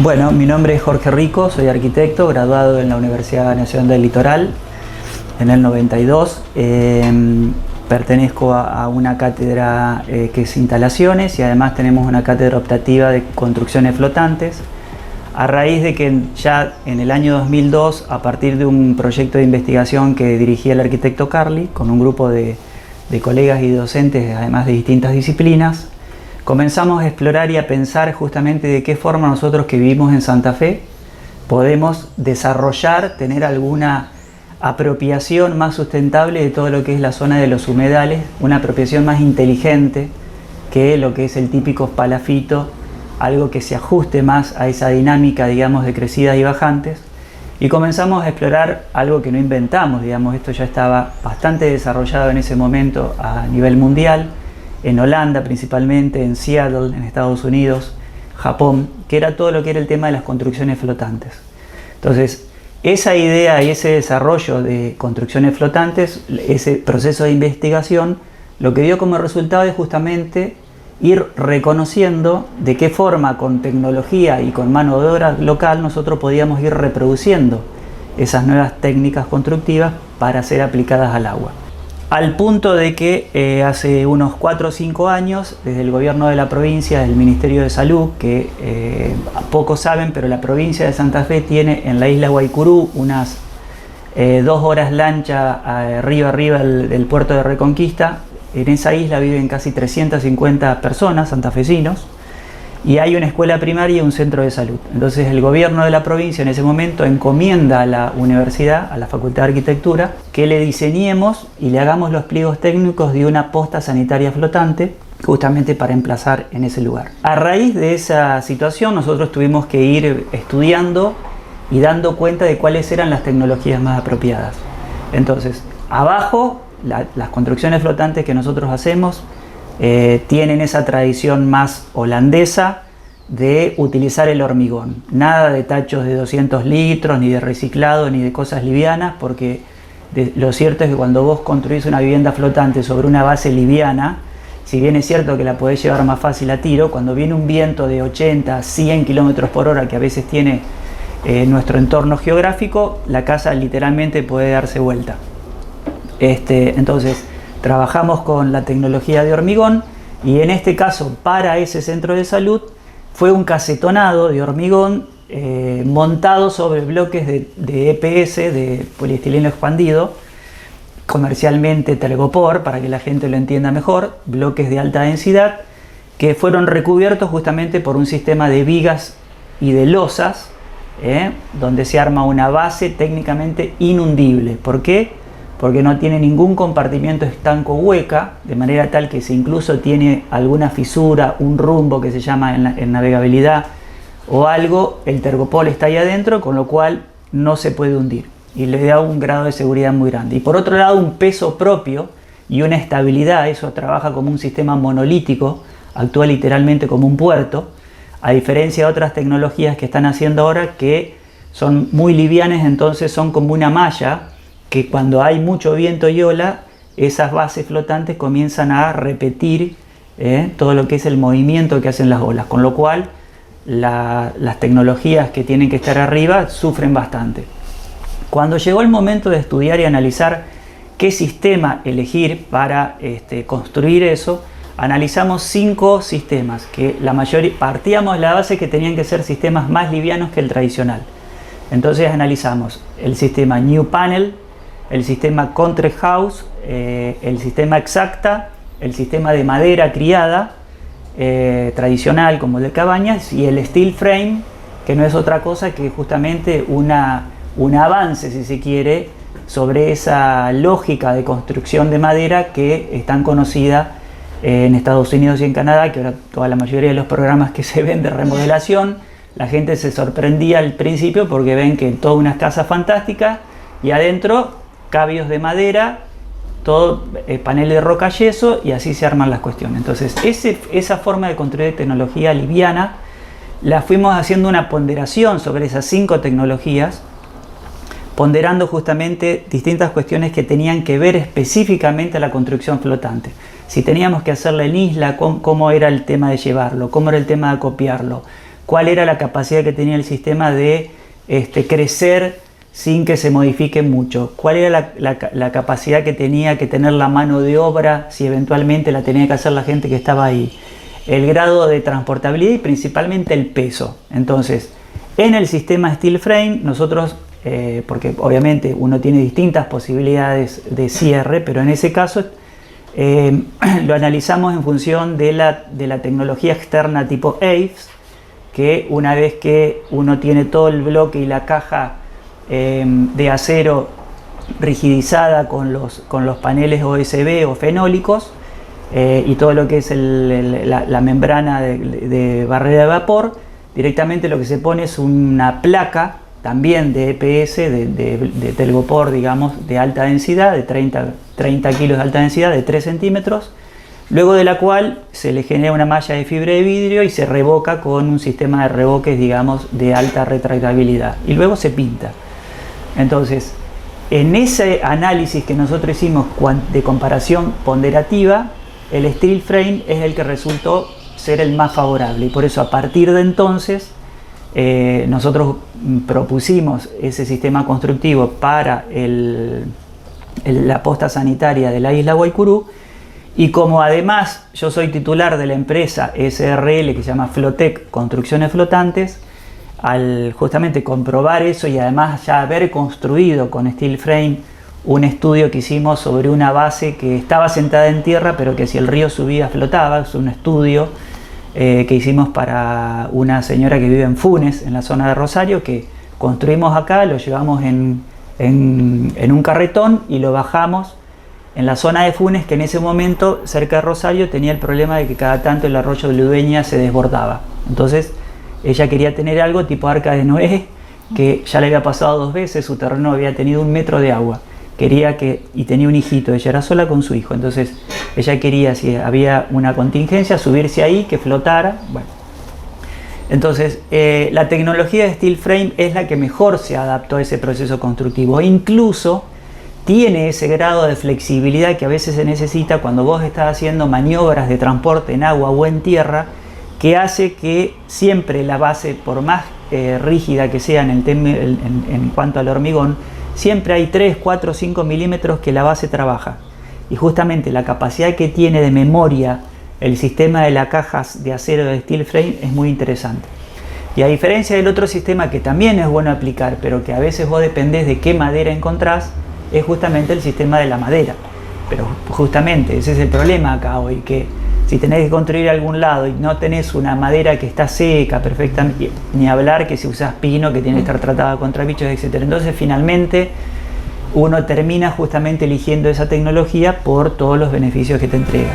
Bueno, mi nombre es Jorge Rico, soy arquitecto, graduado en la Universidad Nacional del Litoral en el 92. Pertenezco a una cátedra que es instalaciones y además tenemos una cátedra optativa de construcciones flotantes. A raíz de que ya en el año 2002, a partir de un proyecto de investigación que dirigía el arquitecto Carli, con un grupo de colegas y docentes, además de distintas disciplinas, comenzamos a explorar y a pensar justamente de qué forma nosotros que vivimos en Santa Fe podemos desarrollar, tener alguna apropiación más sustentable de todo lo que es la zona de los humedales, una apropiación más inteligente que lo que es el típico palafito, algo que se ajuste más a esa dinámica, digamos, de crecidas y bajantes. Y comenzamos a explorar algo que no inventamos, digamos, esto ya estaba bastante desarrollado en ese momento a nivel mundial, en Holanda principalmente, en Seattle, en Estados Unidos, Japón, que era todo lo que era el tema de las construcciones flotantes. Entonces, esa idea y ese desarrollo de construcciones flotantes, ese proceso de investigación, lo que dio como resultado es justamente ir reconociendo de qué forma con tecnología y con mano de obra local nosotros podíamos ir reproduciendo esas nuevas técnicas constructivas para ser aplicadas al agua. Al punto de que hace unos 4 o 5 años, desde el gobierno de la provincia, del Ministerio de Salud, que pocos saben, pero la provincia de Santa Fe tiene en la isla Guaycurú unas 2 horas lancha arriba del puerto de Reconquista. En esa isla viven casi 350 personas, santafesinos, y hay una escuela primaria y un centro de salud. Entonces el gobierno de la provincia en ese momento encomienda a la universidad, a la Facultad de Arquitectura, que le diseñemos y le hagamos los pliegos técnicos de una posta sanitaria flotante, justamente para emplazar en ese lugar. A raíz de esa situación nosotros tuvimos que ir estudiando y dando cuenta de cuáles eran las tecnologías más apropiadas. Entonces, abajo, las construcciones flotantes que nosotros hacemos tienen esa tradición más holandesa de utilizar el hormigón. Nada de tachos de 200 litros, ni de reciclado, ni de cosas livianas, porque lo cierto es que cuando vos construís una vivienda flotante sobre una base liviana, si bien es cierto que la podés llevar más fácil a tiro, cuando viene un viento de 80, 100 km por hora, que a veces tiene nuestro entorno geográfico, la casa literalmente puede darse vuelta. Entonces, trabajamos con la tecnología de hormigón y en este caso para ese centro de salud fue un casetonado de hormigón montado sobre bloques de EPS, de poliestileno expandido, comercialmente Telgopor, para que la gente lo entienda mejor, bloques de alta densidad que fueron recubiertos justamente por un sistema de vigas y de losas, donde se arma una base técnicamente inundible. ¿Por qué? Porque no tiene ningún compartimiento estanco hueca, de manera tal que si incluso tiene alguna fisura, un rumbo que se llama en navegabilidad o algo, el Tergopol está ahí adentro, con lo cual no se puede hundir y le da un grado de seguridad muy grande. Y por otro lado, un peso propio y una estabilidad, eso trabaja como un sistema monolítico, actúa literalmente como un puerto, a diferencia de otras tecnologías que están haciendo ahora que son muy livianas, entonces son como una malla que cuando hay mucho viento y ola, esas bases flotantes comienzan a repetir todo lo que es el movimiento que hacen las olas, con lo cual las tecnologías que tienen que estar arriba sufren bastante. Cuando llegó el momento de estudiar y analizar qué sistema elegir para construir eso, analizamos 5 sistemas, que la mayoría partíamos de la base que tenían que ser sistemas más livianos que el tradicional. Entonces analizamos el sistema New Panel, el sistema Country House, el sistema Exacta, el sistema de madera criada tradicional como el de cabañas y el Steel Frame, que no es otra cosa que justamente un avance, si se quiere, sobre esa lógica de construcción de madera que es tan conocida en Estados Unidos y en Canadá, que ahora toda la mayoría de los programas que se ven de remodelación, la gente se sorprendía al principio porque ven que toda una casa fantástica y adentro cabios de madera, todo panel de roca yeso y así se arman las cuestiones. Entonces esa forma de construir tecnología liviana la fuimos haciendo una ponderación sobre esas 5 tecnologías, ponderando justamente distintas cuestiones que tenían que ver específicamente a la construcción flotante. Si teníamos que hacerla en isla, cómo era el tema de llevarlo, cómo era el tema de acopiarlo, cuál era la capacidad que tenía el sistema de crecer sin que se modifique mucho, cuál era la capacidad que tenía que tener la mano de obra si eventualmente la tenía que hacer la gente que estaba ahí, el grado de transportabilidad y principalmente el peso. Entonces, en el sistema Steel Frame nosotros, porque obviamente uno tiene distintas posibilidades de cierre, pero en ese caso lo analizamos en función de la tecnología externa tipo AVES, que una vez que uno tiene todo el bloque y la caja de acero rigidizada con los paneles OSB o fenólicos y todo lo que es la membrana de barrera de vapor, directamente lo que se pone es una placa también de EPS, de telgopor, digamos, de alta densidad, de 30 kilos de alta densidad, de 3 centímetros, luego de la cual se le genera una malla de fibra de vidrio y se revoca con un sistema de revoques, digamos, de alta retractabilidad, y luego se pinta. Entonces, en ese análisis que nosotros hicimos de comparación ponderativa, el Steel Frame es el que resultó ser el más favorable, y por eso a partir de entonces nosotros propusimos ese sistema constructivo para la posta sanitaria de la isla Guaycurú. Y como además yo soy titular de la empresa SRL que se llama Flotec Construcciones Flotantes, al justamente comprobar eso y además ya haber construido con Steel Frame un estudio que hicimos sobre una base que estaba sentada en tierra pero que si el río subía flotaba, es un estudio que hicimos para una señora que vive en Funes, en la zona de Rosario, que construimos acá, lo llevamos en un carretón y lo bajamos en la zona de Funes, que en ese momento cerca de Rosario tenía el problema de que cada tanto el arroyo de Ludueña se desbordaba. Entonces ella quería tener algo tipo Arca de Noé, que ya le había pasado 2 veces, su terreno había tenido 1 metro de agua. Y tenía un hijito, ella era sola con su hijo, entonces ella quería, si había una contingencia, subirse ahí, que flotara. Bueno, entonces la tecnología de Steel Frame es la que mejor se adaptó a ese proceso constructivo, e incluso tiene ese grado de flexibilidad que a veces se necesita cuando vos estás haciendo maniobras de transporte en agua o en tierra, que hace que siempre la base, por más rígida que sea en cuanto al hormigón, siempre hay 3, 4, 5 milímetros que la base trabaja. Y justamente la capacidad que tiene de memoria el sistema de las cajas de acero de Steel Frame es muy interesante. Y a diferencia del otro sistema que también es bueno aplicar, pero que a veces vos dependés de qué madera encontrás, es justamente el sistema de la madera. Pero justamente ese es el problema acá hoy, que si tenés que construir algún lado y no tenés una madera que está seca, perfecta, ni hablar que si usás pino que tiene que estar tratada contra bichos, etc. Entonces finalmente uno termina justamente eligiendo esa tecnología por todos los beneficios que te entrega.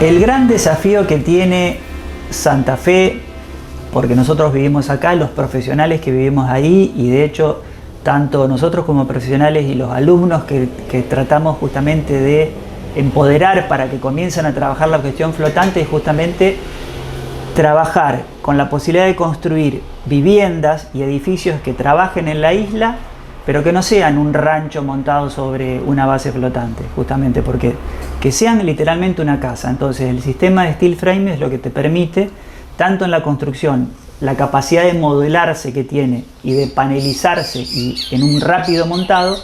El gran desafío que tiene Santa Fe, porque nosotros vivimos acá, los profesionales que vivimos ahí, y de hecho tanto nosotros como profesionales y los alumnos que tratamos justamente de empoderar para que comiencen a trabajar la cuestión flotante, es justamente trabajar con la posibilidad de construir viviendas y edificios que trabajen en la isla, pero que no sean un rancho montado sobre una base flotante, justamente porque que sean literalmente una casa. Entonces el sistema de Steel Frame es lo que te permite, tanto en la construcción, la capacidad de modelarse que tiene y de panelizarse y en un rápido montado,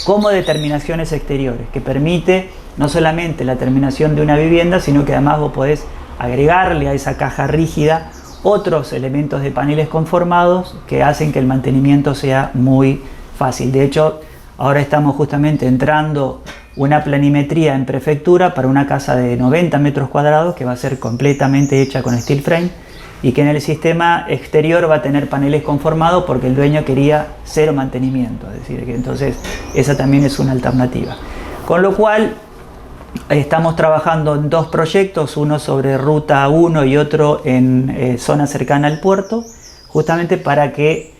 como de terminaciones exteriores, que permite no solamente la terminación de una vivienda, sino que además vos podés agregarle a esa caja rígida otros elementos de paneles conformados que hacen que el mantenimiento sea muy fácil. De hecho, ahora estamos justamente entrando una planimetría en prefectura para una casa de 90 metros cuadrados que va a ser completamente hecha con Steel Frame, y que en el sistema exterior va a tener paneles conformados porque el dueño quería 0 mantenimiento, es decir, que entonces esa también es una alternativa. Con lo cual estamos trabajando en 2 proyectos, uno sobre Ruta 1 y otro en zona cercana al puerto, justamente para que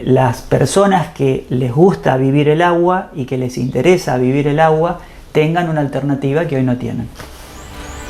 las personas que les gusta vivir el agua y que les interesa vivir el agua tengan una alternativa que hoy no tienen.